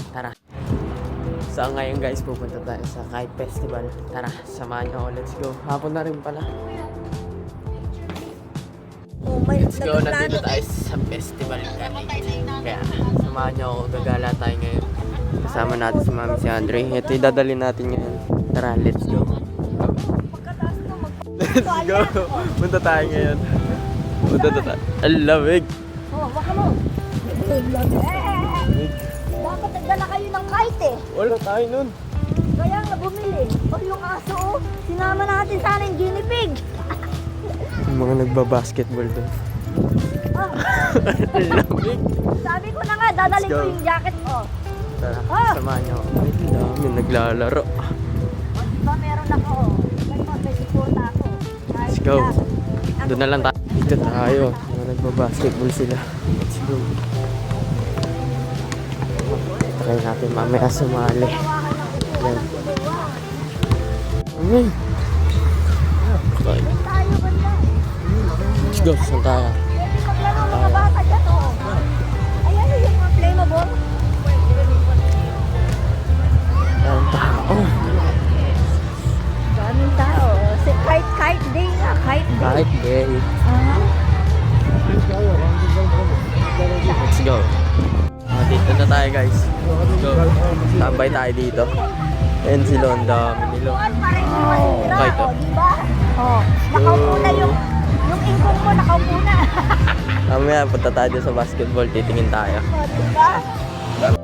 Tara. So ngayon guys, pupunta tayo sa Kite Festival. Tara, samahan nyo ako. Let's go. Hapon na rin pala. Let's go. Nandito tayo sa festival. Kaya samahan nyo ako. Gagala tayo ngayon. Kasama natin si Mami si Andre. Ito yung dadalhin natin ngayon. Tara, let's go. Let's go. Punta tayo ngayon. Punta tayo. Alamig. Oh, baka mo. Dapat nagdala kayo ng kite eh. Wala tayo nun. Kaya nga bumili. O yung aso oh. Sinama natin sana yung guinea pig. Yung mga nagbabasketball doon. Oh. Alamig. Sabi ko na nga, dadalhin Let's go. ko yung jacket oh. Tara, Ah! samahan nyo ako. Ay, ang dami naglalaro. O diba meron ako oh. May sipota ako. Let's go. Doon na lang tayo. Dito tayo. Mga nagbabasketball sila. Let's go. Try natin mamaya sumali. Yan. Ay. Okay. Tayo banda. Let's go. Saan tayo? Pwede maglaro mga bata dyan oh. Ayan yung mga flammable. Yan tao. Daming tao. Si kite day nga. Kite day. Kahit gay. Let's go. Dito na tayo guys. Let's go. Tambay tayo dito. Ayan sila. Ang dami nila. Okay Kite to. Diba? Oh, nakaupo na yung ingkong mo, nakaupo na. Mamaya punta tayo sa basketball. Titingin tayo. Oh, diba?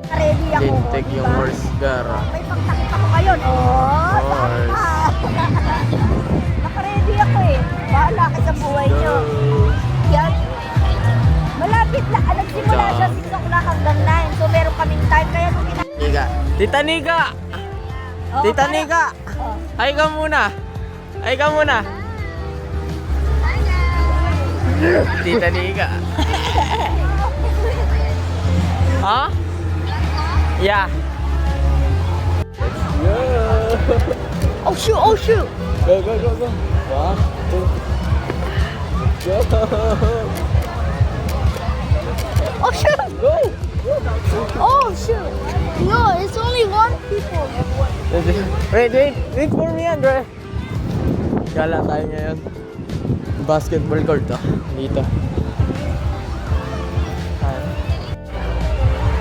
Ready ako. Jintek yung diba? horse gar. May pagtakip ako ngayon. Oh, Horse. naka-ready ako eh. Bahala ka sa buhay nyo. Yan. Malapit lang. Nagsimula siya 6 o'clock hanggang 9. So meron kaming time. Kaya nung Nika. Tita Nika! Oh, Tita kaya- Nika! Oh. Ay ka muna! Ay ka muna! Tita Nika! Ha? Yeah! Let's go! Oh shoot, oh shoot. Go, go, go, go! 1, 2, go! Oh shoot. Go! Oh shoot. No, it's only one people. Wait for me, Andre! Gala tayo ngayon. Basketball court dito.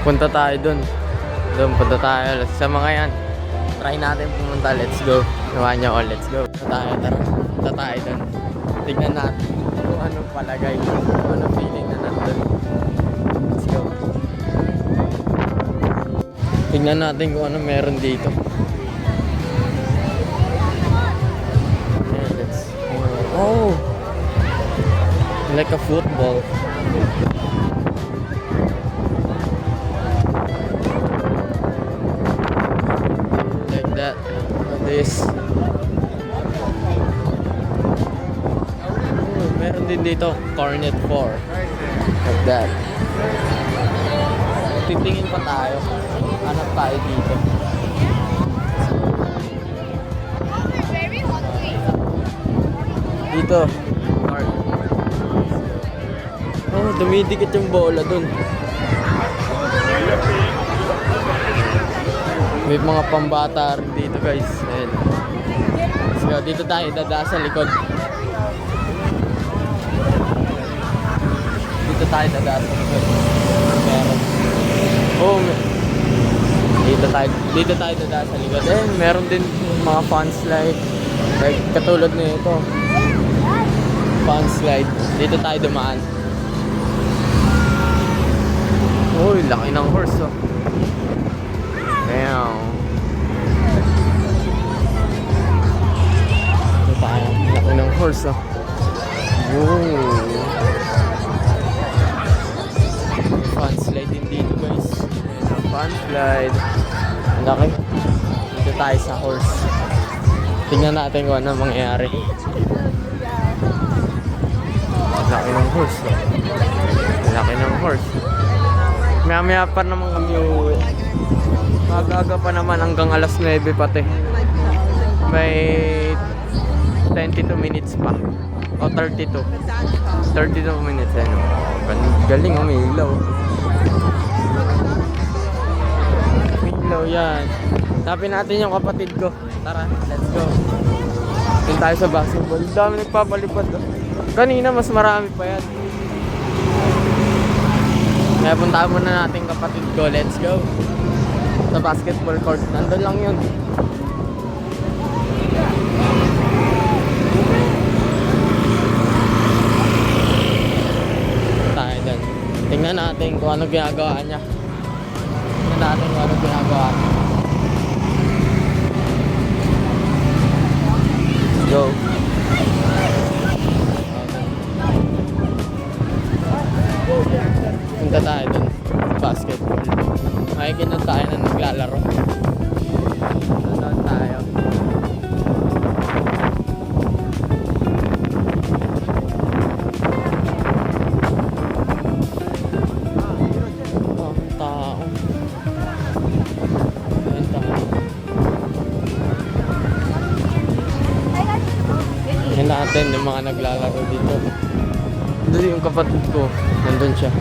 Punta tayo dun. Punta tayo sa mga yan. Try natin pumunta. Let's go. Nawa niyo all. Let's go. Punta tayo. Tara. Punta tayo dun. Tignan natin kung anong palagay. Kung anong feeling na nandun. Let's go. Tignan natin kung ano meron dito. Yeah, let's go. Oh! Like a football. Like that. This. Oh, meron din dito. Cornet 4. Like that. Titingin pa tayo. Hanap tayo dito. Dito. Oh, dumidikit yung bola dun. May mga pambata rin dito guys. Ayan. Let's go. Dito tayo dadaan sa likod. Dito tayo dadaan sa likod. Meron. Oh, dito tayo dadaan sa likod. Eh, meron din mga fun slide. Like katulad nito. Fun slide. Dito tayo dumaan. Uy, laki ng horse oh. Damn. Ito tayo. Laki ng horse oh. Whoa. Fun slide din dito guys. Ayan, fun slide. Ang laki. Dito tayo sa horse. Tingnan natin kung ano mangyayari. Ang laki ng horse oh. Ang laki ng horse. Maya-maya pa naman kami uuwi. Magaga pa naman hanggang alas 9 pati. May 22 minutes pa. O 32. 32 minutes. Ano? Galing, umilaw. yan. Hanapin natin yung kapatid ko. Tara, let's go. Doon tayo sa basketball. Ang dami nagpapalipad. Kanina mas marami pa yan. Kaya puntahan muna natin kapatid ko. Let's go. Sa basketball court. Nandun lang yun. Tayo dyan. Tingnan natin kung ano ginagawa niya. Tingnan natin kung ano ginagawa niya. Let's go. Punta tayo dun sa basketball. Makikita tayo na naglalaro. Nandun tayo. Oh, tao. Ayun tayo. Tingnan natin yung mga naglalaro dito. Doon yung kapatid ko. Nandun siya.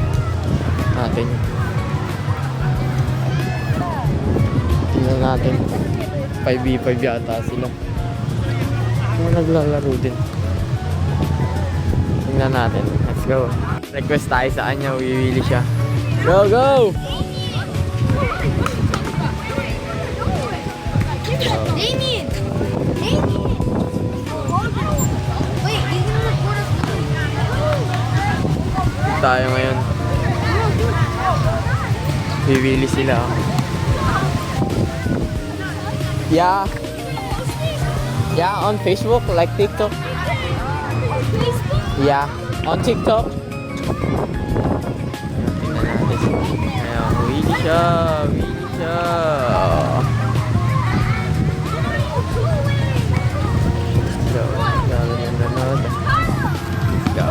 Natin. Tingnan natin. 5v5 yata sila. Mga naglalaro din. Tingnan natin. Let's go. Request tayo sa kanya. Uwiwili siya. Go, go! Damien! Damien! Wait, you can record us. Tayo ngayon. Wiwili sila. Yeah. Yeah, on Facebook, like TikTok. Yeah, on TikTok. Tingnan natin. Ayan, wili siya. Wili siya. Let's go. Dami yung nanood. Let's go.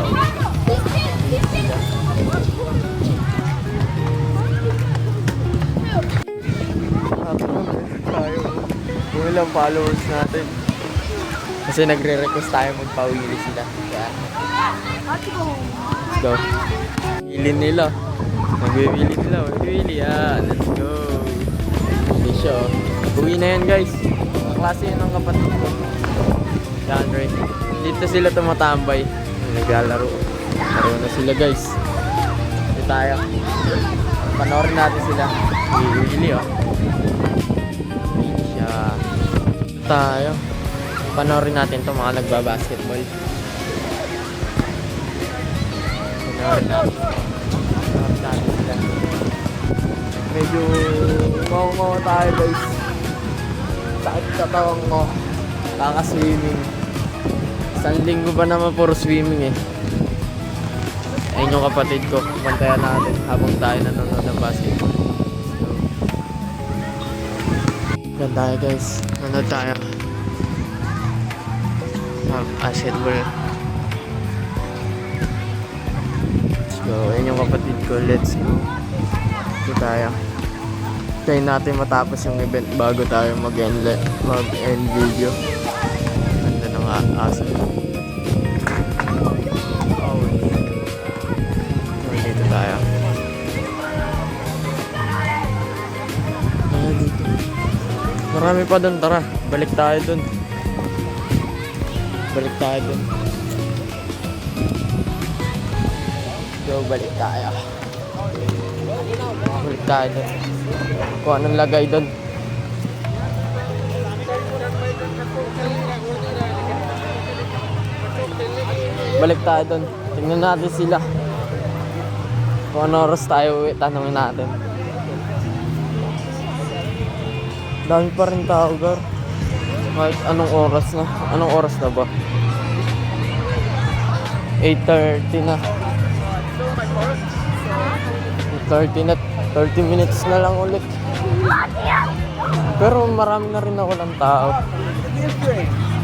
Kung ilang followers natin. Kasi nagre-request tayo magpawili sila. Kaya, let's go. Wili nila. Nagwiwili nila. Magwiwili yan. Let's go. Hindi siya. Uwi na yan guys. Kaklase yun ng kapatid ko. Yan right. Dito sila tumatambay. Naglalaro. Laro na sila guys. Dito tayo. Panoorin natin sila. Wili oh. Wili siya. Dito tayo. Panoorin natin to mga nagbabasketball. Panoorin natin. Panoorin natin sila. Medyo mawa tayo guys. Sakit katawang ko. Kaka-swimming. Isang linggo ba naman puro swimming eh. Ayun yung kapatid ko. Bantayan natin habang tayo nanonood ng basketball. Yan tayo guys. Nanonood tayo. Basketball. Let's go. Ayun yung kapatid ko. Let's go. Ito tayo. Try natin matapos yung event bago tayo mag-end video. Ganda ng aso. Oh. Dito tayo. Dito. Marami pa dun. Tara. Balik tayo dun. Balik tayo dun. So, balik tayo. Balik tayo dun. Kung anong lagay dun. Balik tayo dun. Tingnan natin sila. Kung anong oras tayo uwi, tanongin natin. Dami pa rin tao, gar. Kahit anong oras na. Anong oras na ba? 8:30 na. 8:30 na. 30 minutes na lang ulit. Pero marami na rin ako ng tao.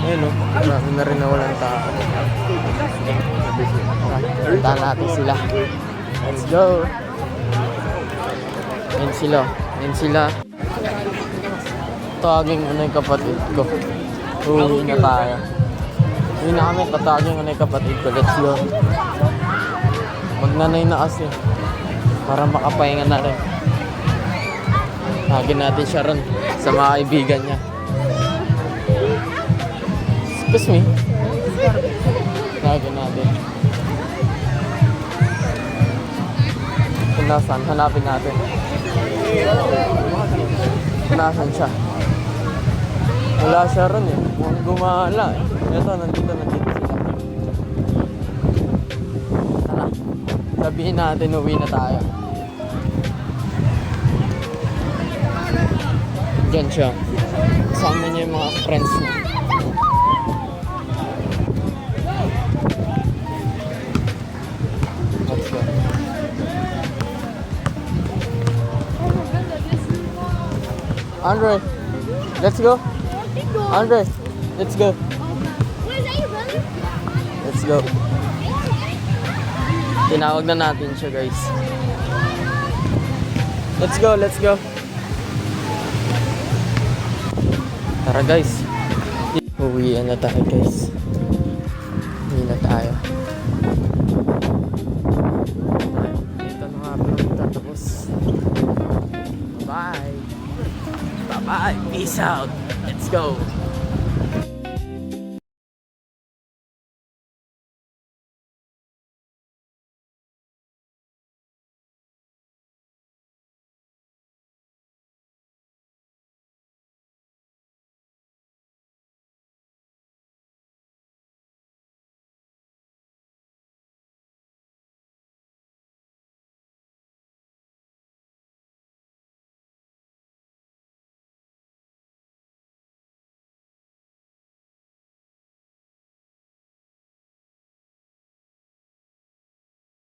Ayun o. Marami na rin ako ng tao. Puntahan natin sila. Let's go. Ayun sila. Ayun sila. Tawagin mo na yung kapatid ko. Uwi na tayo. Uwi na kami. Tatawagin mo na yung kapatid ko. Let's go. Magnanay na kasi. Para makapahinga na rin. Hagin natin siya ron sa mga kaibigan niya. Excuse me. Hagin natin. Kung nasaan, hanapin natin. Nasaan siya? Wala siya ron eh. Mukhang gumala eh. Ito, nandito sila. Tara. Sabihin natin, uwi na tayo. Diyan siya. Kasama niya yung mga friends niya. Let's go. Andre, let's go. Andre, let's go. Wait, is that your brother? Let's go. Tinawag na natin siya, guys. Let's go, let's go. Tara, guys. Uwian na tayo, guys. Uwi na tayo. Dito na nga pala magtatapos. Bye. Bye-bye. Peace out. Let's go.